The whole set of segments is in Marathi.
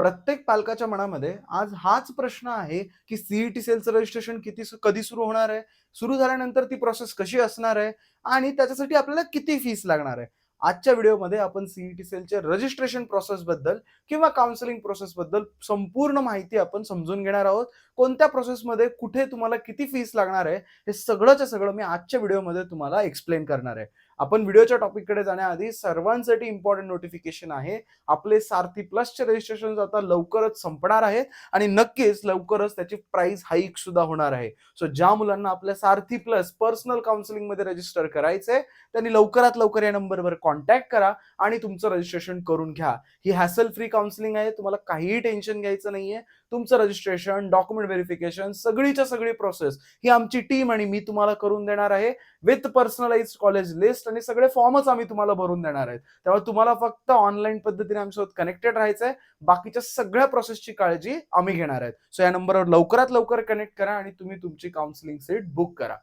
प्रत्येक पालकाच्या मनामध्ये आज हाच प्रश्न आहे, की सीईटी सेलचं रजिस्ट्रेशन कधी सुरू होणार आहे? सुरू झाल्यानंतर ती प्रोसेस कशी असणार आहे? आणि त्याच्यासाठी आपल्याला किती फीस लागणार आहे? आजच्या व्हिडिओमध्ये आपण सीईटी सेलच्या रजिस्ट्रेशन प्रोसेसबद्दल किंवा काउन्सिलिंग प्रोसेसबद्दल संपूर्ण माहिती आपण समजून घेणार आहोत. कोणत्या प्रोसेसमध्ये कुठे तुम्हाला किती फीस लागणार आहे, हे सगळंच्या सगळं मी आजच्या व्हिडिओमध्ये तुम्हाला एक्सप्लेन करणार आहे. आपण व्हिडिओच्या टॉपिककडे जाण्याआधी सर्वांसाठी इम्पॉर्टंट नोटिफिकेशन आहे. आपले सारथी प्लसचे रजिस्ट्रेशन आता लवकरच संपणार आहेत आणि नक्कीच लवकरच त्याची प्राइस हाईक सुद्धा होणार आहे. सो ज्या मुलांना आपल्या सारथी प्लस पर्सनल काउन्सिलिंग मध्ये रजिस्टर करायचंय त्यांनी लवकरात लवकर या नंबरवर कॉन्टॅक्ट करा आणि तुमचं रजिस्ट्रेशन करून घ्या. ही हॅसल फ्री काउन्सिलिंग आहे. तुम्हाला काहीही टेन्शन घ्यायचं नाहीये. तुमचं रजिस्ट्रेशन, डॉक्युमेंट व्हेरिफिकेशन, सगळीच्या सगळी प्रोसेस ही आमची टीम आणि मी तुम्हाला करून देणार आहे. विथ पर्सनलाइज्ड कॉलेज लिस्ट आणि सगळे फॉर्मच आम्ही तुम्हाला भरून देणार आहेत. त्यामुळे तुम्हाला फक्त ऑनलाईन पद्धतीने आमच्यासोबत कनेक्टेड राहायचंय. बाकीच्या सगळ्या प्रोसेसची काळजी आम्ही घेणार आहेत. सो या नंबरवर लवकरात लवकर कनेक्ट करा आणि तुम्ही तुमची काउन्सिलिंग सीट बुक करा.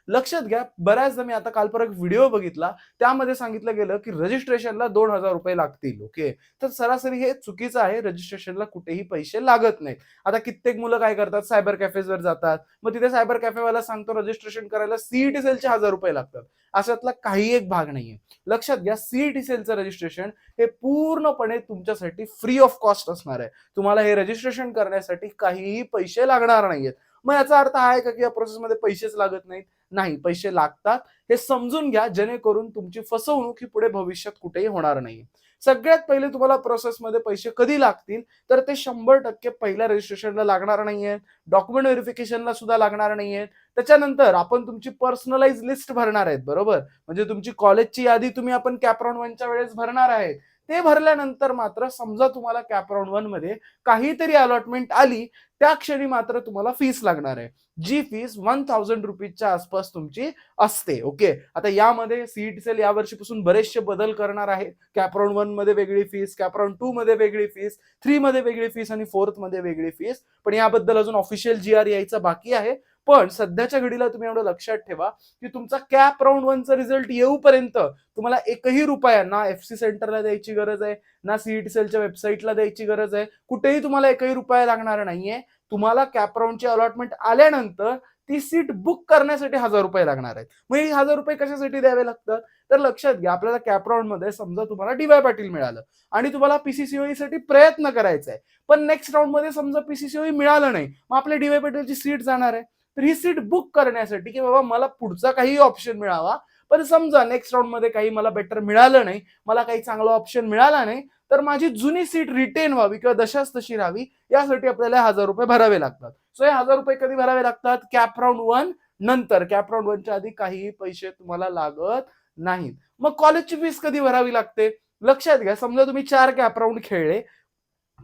लक्षात घ्या, बऱ्याचदा मी आता काल परत व्हिडिओ बघितला, त्यामध्ये सांगितलं गेलं की रजिस्ट्रेशनला 2,000 रुपये लागतील. ओके, तर सरासरी हे चुकीचं आहे. रजिस्ट्रेशनला कुठेही पैसे लागत नाहीत. आता कित्येक मुलं काय करतात, सायबर कॅफेजवर जातात, मग तिथे सायबर कॅफेवाला सांगतो रजिस्ट्रेशन करायला सीईटी सेलचे 1,000 रुपये लागतात. अशातला काही एक भाग नाहीये. लक्षात घ्या, सीईटी सेलचं रजिस्ट्रेशन हे पूर्णपणे तुमच्यासाठी फ्री ऑफ कॉस्ट असणार आहे. तुम्हाला हे रजिस्ट्रेशन करण्यासाठी काहीही पैसे लागणार नाहीयेत. मग याचा अर्थ आहे का की या प्रोसेसमध्ये पैसेच लागत नाहीत? नाही, पैसे लागतात. हे समजून घ्या, जेणेकरून तुमची फसवणूक ही पुढे भविष्यात कुठेही होणार नाही. सगळ्यात पहिले तुम्हाला प्रोसेसमध्ये पैसे कधी लागतील, तर ते 100% पहिल्या रजिस्ट्रेशनला लागणार नाहीये, डॉक्युमेंट व्हेरिफिकेशनला सुद्धा लागणार नाहीये. त्याच्यानंतर आपण तुमची पर्सनलाइज लिस्ट भरणार आहेत, बरोबर? म्हणजे तुमची कॉलेजची यादी तुम्ही आपण कॅपराउंड 1च्या वेळेस भरणार आहेत. ते भरल्यानंतर मात्र समजा तुम्हाला कॅपराउंड 1 मध्ये काहीतरी अलॉटमेंट आली, त्या क्षणी मात्र तुम्हाला फीस लागणार आहे. जी फीस 1,000 रुपीजच्या आसपास तुमची असते. ओके, आता यामध्ये सीईटी सेल या वर्षीपासून बरेचसे बदल करणार आहे. कॅपराउंड 1 मध्ये वेगळी फीस, कॅपराउंड 2 मध्ये वेगळी फीस, 3 मध्ये वेगळी फीस आणि 4th मध्ये वेगळी फीस. पण याबद्दल अजून ऑफिशियल GR यायचा बाकी आहे. पण सध्याच्या घडीला तुम्ही एवढं लक्षात ठेवा की तुमचा कॅप राऊंड 1 चा रिझल्ट येऊपर्यंत तुम्हाला एकही रुपया ना FC सेंटरला द्यायची गरज आहे, ना सीईटी सेलच्या वेबसाईटला द्यायची गरज आहे. कुठेही तुम्हाला एकही रुपया लागणार नाहीये. तुम्हाला कॅप राऊंडची अलॉटमेंट आल्यानंतर ती सीट बुक करण्यासाठी 1,000 रुपये लागणार आहेत. मग हे 1,000 रुपये कशासाठी द्यावे लागतात? तर लक्षात घ्या, आपल्याला कॅप राऊंड मध्ये समजा तुम्हाला DY पाटील मिळालं आणि तुम्हाला PCCOE साठी प्रयत्न करायचा आहे, पण नेक्स्ट राऊंड मध्ये समजा PCCOE मिळालं नाही, मग आपल्या DY पाटीलची सीट जाणार आहे. तर ही सीट बुक करण्यासाठी की बाबा मला पुढचा काही ऑप्शन मिळावा, पण समजा नेक्स्ट राऊंड मध्ये काही मला बेटर मिळालं नाही, मला काही चांगला ऑप्शन मिळाला नाही, तर माझी जुनी सीट रिटेन व्हावी किंवा दशाच तशी राहावी, यासाठी आपल्याला 1,000 रुपये भरावे लागतात. सो हे 1,000 रुपये कधी भरावे लागतात? कॅप राऊंड 1 नंतर. कॅप राऊंड 1च्या आधी काहीही पैसे तुम्हाला लागत नाहीत. मग कॉलेजची फीस कधी भरावी लागते? लक्षात घ्या, समजा तुम्ही 4 कॅप राऊंड खेळले,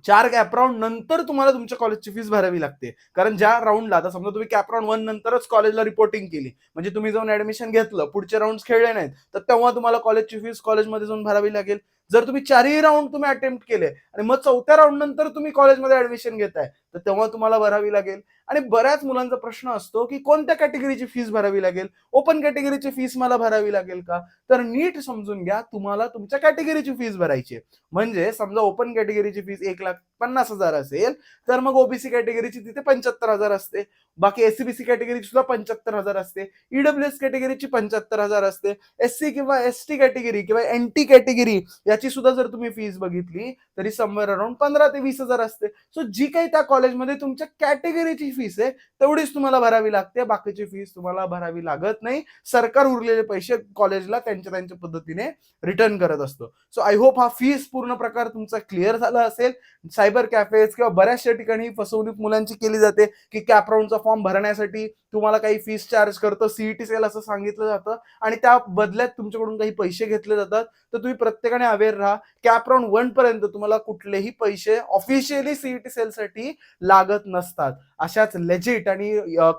4 कॅप राऊंड नंतर तुम्हाला तुमच्या कॉलेजची फीस भरावी लागते. कारण ज्या राऊंडला, आता समजा तुम्ही कॅप राऊंड 1 नंतरच कॉलेजला रिपोर्टिंग केली, म्हणजे तुम्ही जाऊन ऍडमिशन घेतलं, पुढचे राऊंड खेळले नाहीत, तर तेव्हा तुम्हाला कॉलेजची फीस कॉलेजमध्ये जाऊन भरावी लागेल. जर तुम्ही 4ही राऊंड तुम्ही अटेम्प्ट केले आणि मग 4थ्या राऊंड नंतर तुम्ही कॉलेजमध्ये ऍडमिशन घेताय, तर तेव्हा तुम्हाला भरावी लागेल. आणि बऱ्याच मुलांचा प्रश्न असतो की कोणत्या कॅटेगरीची फीस भरावी लागेल, ओपन कॅटेगरीची फीस मला भरावी लागेल का? तर नीट समजून घ्या, तुम्हाला तुमच्या कॅटेगरीची फीस भरायची आहे. म्हणजे समजा ओपन कॅटेगरीची फीस 1,50,000 असेल, तर मग ओबीसी कॅटेगरीची तिथे 75,000 असते. बाकी SC-BC कॅटेगरीची सुद्धा 75,000 असते. EWS कॅटेगरीची 75,000 असते. SC किंवा ST कॅटेगरी किंवा NT कॅटेगरी याची सुद्धा जर तुम्ही फीस बघितली तरी समवेअर अराउंड 15,000 ते 20,000 असते. सो जी काही त्या कॉलेजमध्ये तुमच्या कॅटेगरीची फीस आहे तेवढीच तुम्हाला भरावी लागते. बाकीची फीस तुम्हाला भरावी लागत नाही. सरकार उरलेले पैसे कॉलेजला त्यांच्या पद्धतीने रिटर्न करत असतो. सो आय होप हा फीस पूर्ण प्रकार तुमचा क्लिअर झाला असेल. सायबर कॅफेज किंवा बऱ्याचशा ठिकाणी फसवणूक मुलांची केली जाते की कॅप राऊंडचा फॉर्म भरण्यासाठी तुम्हाला काही फीस चार्ज करतं, सीईटी सेल असं सांगितलं जातं आणि त्या बदल्यात तुमच्याकडून काही पैसे घेतले जातात. तर तुम्ही प्रत्येकाने अवेअर राहा. कॅप राऊंड 1 पर्यंत तुम्हाला कुठलेही पैसे ऑफिशियली सीईटी सेल साठी लागत नसतात. अशाच लेजिट आणि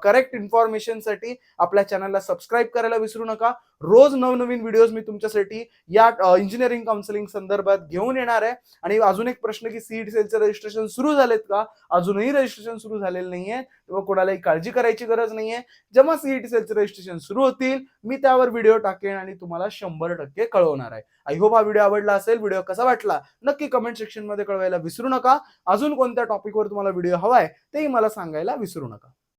करेक्ट इन्फॉर्मेशन साठी आपल्या चॅनलला सबस्क्राईब करायला विसरू नका. रोज नवनवीन व्हिडिओज मी तुमच्यासाठी या इंजिनिअरिंग काउन्सिलिंग संदर्भात घेऊन येणार आहे. आणि अजून एक प्रश्न की सीईटी सेलचे सेलचं रजिस्ट्रेशन सुरू झालेत का? अजूनही रजिस्ट्रेशन सुरू झालेलं नाहीये, तेव्हा कोणालाही काळजी करायची गरज नाहीये. जेव्हा सीईटी सेलचे रजिस्ट्रेशन सुरू होतील, मी त्यावर व्हिडिओ टाकेन आणि तुम्हाला 100% कळवणार आहे. आय होप हा व्हिडिओ आवडला असेल. व्हिडिओ कसा वाटला नक्की कमेंट सेक्शन मध्ये कळवायला विसरू नका. अजून कोणत्या टॉपिकवर तुम्हाला व्हिडिओ हवाय तेही मला सांगायला विसरू नका.